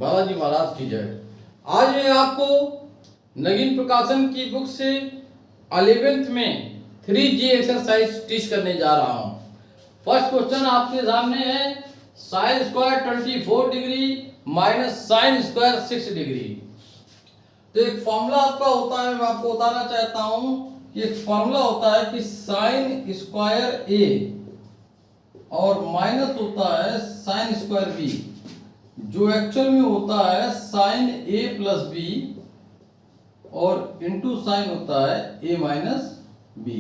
बालाजी महाराज की जय। आज मैं आपको नगीन प्रकाशन की बुक से 11th में 3G एक्सरसाइज टीच करने जा रहा हूँ। फर्स्ट क्वेश्चन आपके सामने है, sine square 24 degree minus sine square 6 degree. तो एक फॉर्मूला आपका होता है, मैं आपको बताना चाहता हूँ कि एक फॉर्मूला होता है कि साइन स्क्वायर ए और माइनस होता है साइन स्क्वायर बी, जो एक्चुअल में होता है साइन ए प्लस बी और इनटू साइन होता है ए माइनस बी।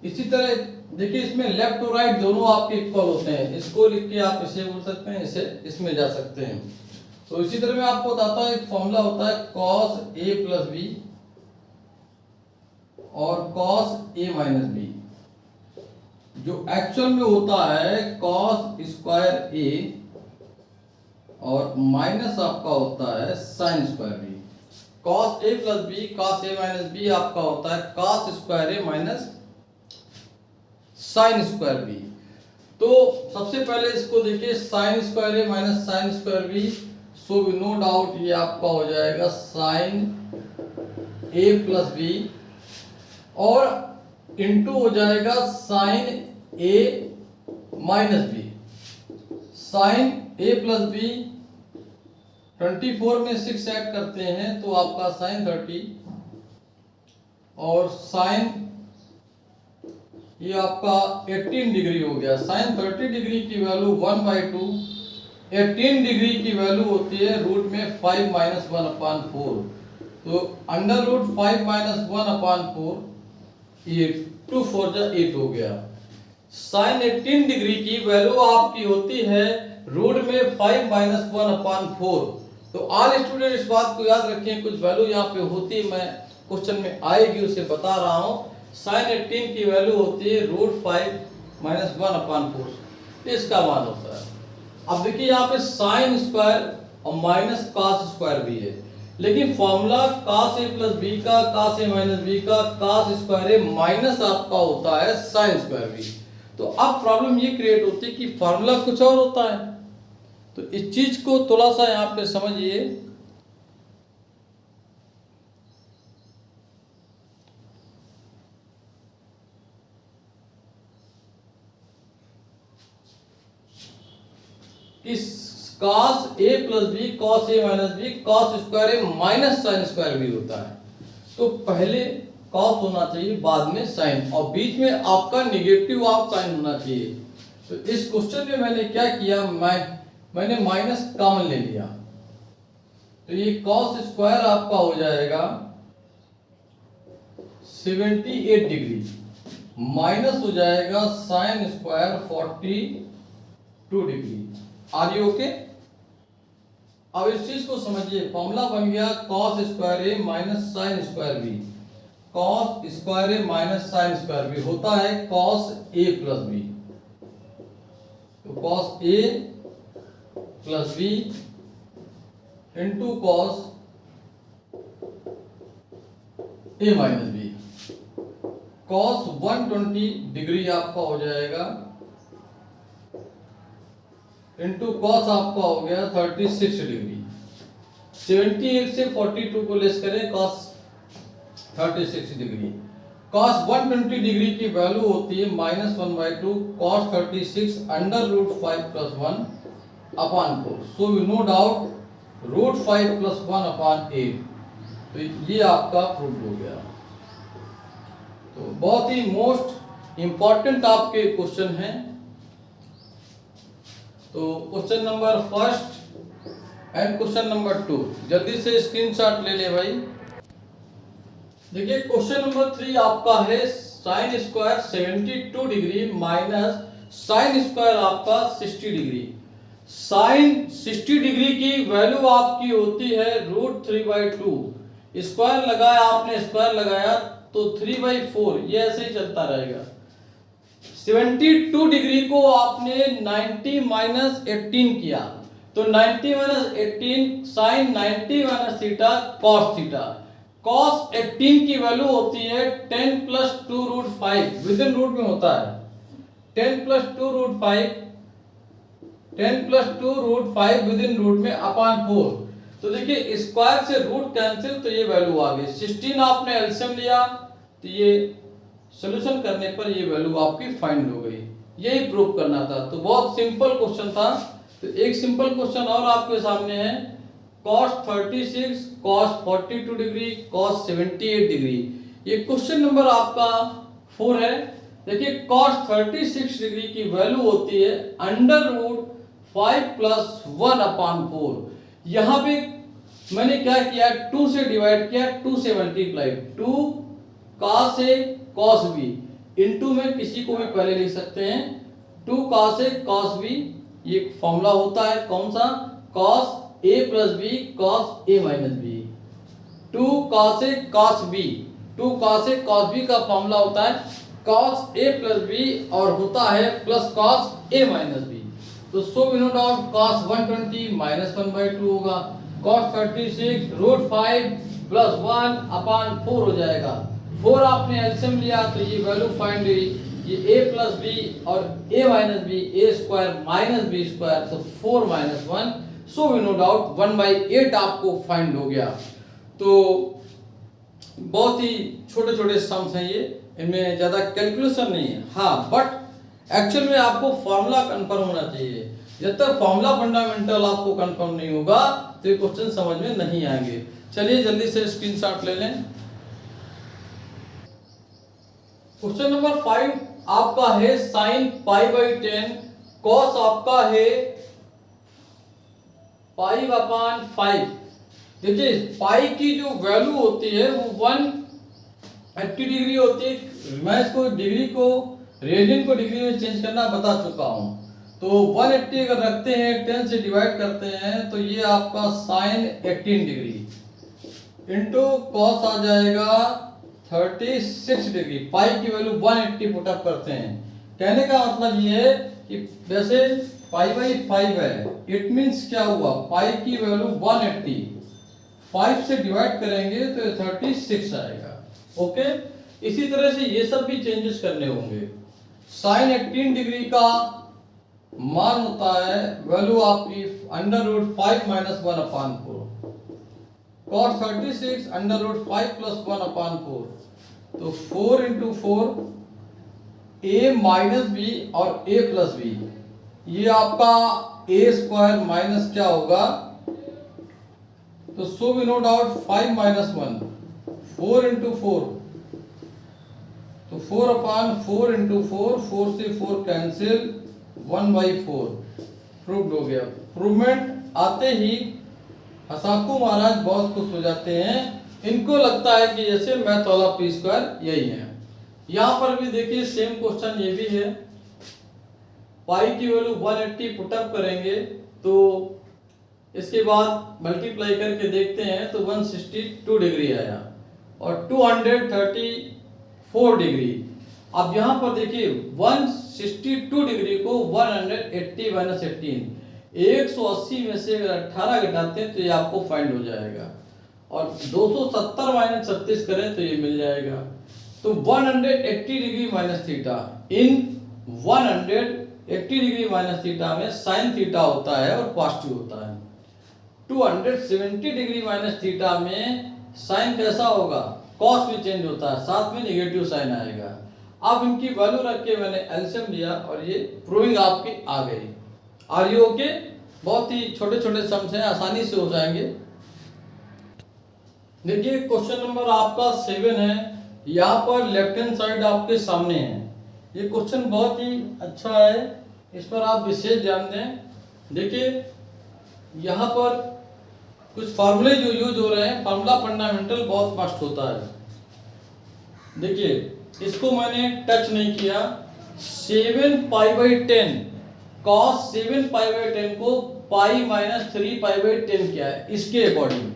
इसी तरह देखिए, इसमें लेफ्ट और राइट दोनों आपके इक्वल होते हैं। इसको लिख के आप इसे बोल सकते हैं, इसे इसमें जा सकते हैं। तो इसी तरह मैं आपको बताता हूँ, एक फॉर्मूला होता है कॉस ए प्लस बी और कॉस ए माइनस बी, जो एक्चुअल में होता है कॉस स्क्वायर ए और माइनस आपका होता है sine square B. Cos A plus B cos A minus B आपका होता है cos square A minus sine square B. तो सबसे पहले इसको देखिए, sine square A minus sine square B, so no doubt ये आपका हो जाएगा साइन ए प्लस बी और इनटू हो जाएगा sine A minus B. Sine A plus B 24 में 6 ऐड करते हैं तो आपका साइन 30 और साइन ये आपका 18 डिग्री हो गया। साइन 30 डिग्री की वैल्यू 1/2, 18 डिग्री की वैल्यू होती है रूट में 5 माइनस 1/4। तो अंडर रूट 5 माइनस 1/4, ये 2 4 जा 8 हो गया। साइन 18 डिग्री की वैल्यू आपकी होती है रूट में 5 माइनस 1/4। तो ऑल स्टूडेंट इस बात को याद रखें, कुछ वैल्यू यहाँ पे होती है, मैं क्वेश्चन में आएगी उसे बता रहा हूँ। साइन 18 की वैल्यू होती है रूट 5 माइनस 1/4, इसका मान होता है। अब देखिए यहाँ पे साइन स्क्वायर और माइनस कॉस स्क्वायर भी है, लेकिन formula cos A plus B का कॉस ए माइनस बी का कॉस स्क्वायर ए माइनस आपका होता है साइन स्क्वायर बी। तो अब प्रॉब्लम ये क्रिएट होती है कि फॉर्मूला कुछ और होता है। तो इस चीज को थोड़ा सा यहाँ पे समझिए। इस cos a plus B cos a minus B cos square A minus sine square B होता है। तो पहले cos होना चाहिए, बाद में साइन, और बीच में आपका निगेटिव ऑफ साइन होना चाहिए। तो इस क्वेश्चन में मैंने क्या किया, मैंने माइनस कॉमन ले लिया। तो ये cos स्क्वायर आपका हो जाएगा 78 डिग्री, माइनस हो जाएगा sine square 42 degree. Are you okay? अब इस चीज को समझिए, फॉर्मूला बन गया cos square A minus sine square B. cos square A minus sine square B होता है cos ए प्लस बी। तो cos A plus B into cos A minus B. cos 120 degree आपका हो जाएगा इंटू कॉस आपका हो गया 36 degree. 78 से 42 को लेस करें, कॉस 36 डिग्री। कॉस 120 डिग्री की वैल्यू होती है minus 1/2 cos 36 under root 5 plus 1/4। So no doubt root 5 plus 1/8। तो ये आपका प्रूफ हो गया। तो बहुत ही मोस्ट इंपॉर्टेंट आपके क्वेश्चन हैं। तो question number first and question number 2 जल्दी से स्क्रीनशॉट ले ले भाई। देखिए क्वेश्चन नंबर 3 आपका है sine square 72 degree minus sine square आपका 60 डिग्री। साइन 60 डिग्री की वैल्यू आपकी होती है रूट 3/2। स्क्वायर लगाया आपने, स्क्वायर लगाया तो 3/4, ये ऐसे ही चलता रहेगा। 72 डिग्री को आपने 90 माइनस 18 किया, तो 90 minus 18 sine 90 minus theta cos theta. Cos 18 की वैल्यू होती है 10 plus 2 root 5, with in root में होता है 10 plus 2 root 5 10 plus 2 root 5 with in root में अपॉन 4। तो देखिए स्क्वायर से रूट कैंसिल, तो ये वैल्यू आ गई। 16 आपने एलसीएम लिया तो ये सॉल्यूशन करने पर ये वैल्यू आपकी फाइंड हो गई। यही प्रूव करना था। तो बहुत सिंपल क्वेश्चन था। तो एक सिंपल क्वेश्चन और आपके सामने है, cos 36 cos 42 degree cos 78 degree. ये क्वेश्चन नंबर आपका 4 है। देखिए cos 36 डिग्री की वैल्यू होती है अंडर रूट 5 प्लस 1 अपॉन 4। यहाँ पे मैंने क्या किया, 2 से डिवाइड किया, 2 से multiply, 2 cos a cos b into में किसी को भी पहले लिख सकते हैं 2 cos a cos b। ये फॉर्मूला होता है कौन सा, cos a plus b cos a minus b। 2 cos a cos b, 2 cos a cos b का फॉर्मूला होता है cos a प्लस b और होता है plus cos a minus b। तो so we know doubt cos 120 minus 1/2 होगा, cos 36 root 5 plus 1 upon 4 हो जाएगा। 4 आपने एलसीएम लिया तो ये वैल्यू फाइंड हुई, ये a प्लस b और a minus b, a square minus b square, तो 4 minus 1, so we know doubt 1/8 आपको फाइंड हो गया। तो बहुत ही छोटे छोटे सम्स हैं ये, इनमें ज़्यादा कैलकुलेशन नहीं है। हाँ बट एक्चुअल में आपको फॉर्मूला कंफर्म होना चाहिए। जब तक फॉर्मूला फंडामेंटल आपको कंफर्म नहीं होगा तो ये क्वेश्चन समझ में नहीं आएंगे। चलिए जल्दी से स्क्रीनशॉट ले लें। क्वेश्चन नंबर 5 आपका है साइन π/10 कॉस आपका है 5/5। देखिए पाई की जो वैल्यू होती है वो 180 डिग्री होती है। मैं इसको डिग्री को रेडियन को डिग्री में चेंज करना बता चुका हूं। तो 180 अगर रखते हैं 10 से डिवाइड करते हैं तो ये आपका साइन 18 डिग्री इंटू कॉस आ जाएगा 36 डिग्री। पाई की वैल्यू 180 पुट अप करते हैं। कहने का मतलब ये है कि वैसे π/5 है, इट मींस क्या हुआ, पाई की वैल्यू 180, 5 से डिवाइड करेंगे तो 36 आएगा। ओके, इसी तरह से ये सब भी चेंजेस करने होंगे। साइन 18 डिग्री का मान होता है वैल्यू आपकी under root 5 minus 1 upon 4। cos 36 under root 5 plus 1 upon 4। तो 4 इंटू 4 a माइनस बी और a प्लस बी, ये आपका a स्क्वायर माइनस क्या होगा, तो so we know doubt 5 minus 1, 4 into 4, तो 4 अपॉन 4 इंटू 4, 4 से 4 कैंसिल, 1/4 प्रूव्ड हो गया। प्रूवमेंट आते ही हसाकू महाराज बहुत खुश हो जाते हैं। इनको लगता है कि जैसे मैं तौला पी स्क्वायर यही है। यहाँ पर भी देखिए सेम क्वेश्चन ये भी है। पाई की वैल्यू 180 पुटअप करेंगे तो इसके बाद मल्टीप्लाई करके देखते हैं तो 162 डिग्री आया और 234 डिग्री। अब यहाँ पर देखिए 162 डिग्री को 180 माइनस 18, 180 में से अगर 18 घटाते हैं तो ये आपको फाइंड हो जाएगा और 270 माइनस 36 करें तो ये मिल जाएगा। तो 180 डिग्री माइनस थीटा, इन 180 डिग्री माइनस थीटा में साइन थीटा होता है और पॉजिटिव होता है। 270 डिग्री माइनस थीटा में साइन कैसा होगा, कॉस भी चेंज होता है, साथ में नेगेटिव साइन आएगा। अब इनकी वैल्यू रख के मैंने एलसीएम लिया और ये प्रूविंग आपकी आ गई। Are you okay? बहुत ही छोटे छोटे सम्स हैं, आसानी से हो जाएंगे। देखिए क्वेश्चन नंबर आपका 7 है। यहाँ पर लेफ्ट हैंड साइड आपके सामने है। ये क्वेश्चन बहुत ही अच्छा है, इस पर आप विशेष ध्यान दें। देखिए यहाँ पर कुछ फार्मूले जो यूज हो रहे हैं, फार्मूला फंडामेंटल बहुत मस्त होता है। देखिए इसको मैंने टच नहीं किया। 7π/10 cos 7π/10 को पाई माइनस 3π/10 किया है। इसके अकॉर्डिंग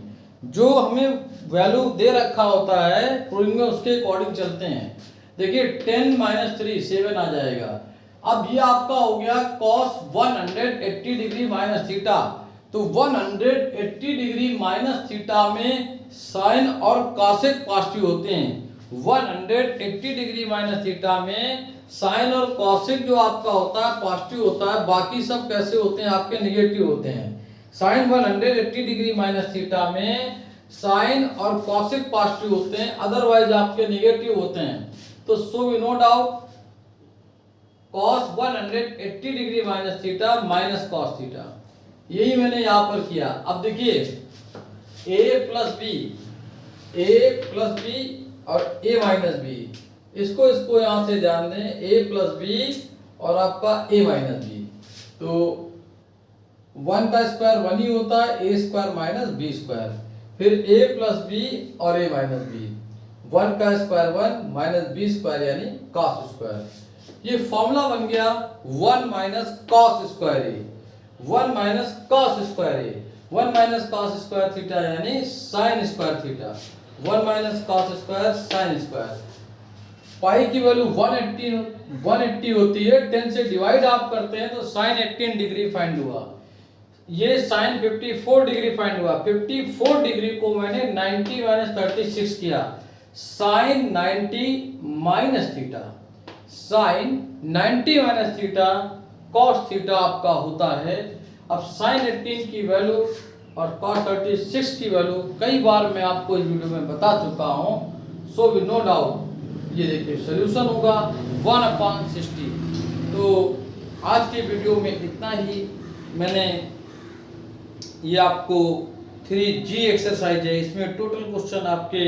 जो हमें वैल्यू दे रखा होता है प्रूविंग में, उसके अकॉर्डिंग चलते हैं। देखिए 10 माइनस 3 7 आ जाएगा। अब ये आपका हो गया cos 180 डिग्री माइनस थीटा। तो 180 डिग्री माइनस थीटा में साइन और कॉसेक पॉजिटिव होते हैं। 180 डिग्री माइनस थीटा में साइन और कॉसिक जो आपका होता है पॉजिटिव होता है, बाकी सब कैसे होते हैं आपके नेगेटिव होते हैं। साइन 180 डिग्री माइनस थीटा में साइन और कॉसिक पॉजिटिव होते हैं, अदरवाइज आपके नेगेटिव होते हैं। तो so we know doubt cos 180 degree minus theta माइनस कॉस थीटा, यही मैंने यहां पर किया। अब देखिए a प्लस बी और a माइनस बी, इसको यहां से ध्यान दें, a प्लस बी और आपका a माइनस बी। तो 1 का स्क्वायर 1 ही होता है, a square minus B square, फिर a प्लस बी और a माइनस बी, 1 का स्क्वायर 1 माइनस बी स्क्वायर यानी कॉस स्क्वायर। ये फॉर्मूला बन गया 1 minus cos square A, 1 minus cos square A, 1 minus cos square theta यानी sine square theta, 1 minus cos square sine square. Pi की value 180 होती है, 10 से डिवाइड आप करते हैं तो साइन 18 डिग्री फाइंड हुआ, ये साइन 54 डिग्री फाइंड हुआ। 54 डिग्री को मैंने 90 माइनस 36 किया, sine 90 minus theta, sine 90 minus theta cos theta आपका होता है। अब साइन 18 की वैल्यू और कॉस 36 की वैल्यू कई बार मैं आपको इस वीडियो में बता चुका हूं, सो वी नो डाउट ये देखिए सॉल्यूशन होगा 1/60। तो आज के वीडियो में इतना ही। मैंने ये आपको 3G एक्सरसाइज है, इसमें टोटल क्वेश्चन आपके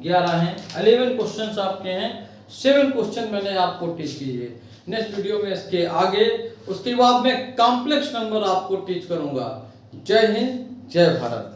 11 हैं, 11 क्वेश्चन आपके हैं, 7 क्वेश्चन मैंने आपको टीच किए। नेक्स्ट वीडियो में इसके आगे, उसके बाद मैं कॉम्प्लेक्स नंबर आपको टीच करूंगा। जय हिंद, जय भारत।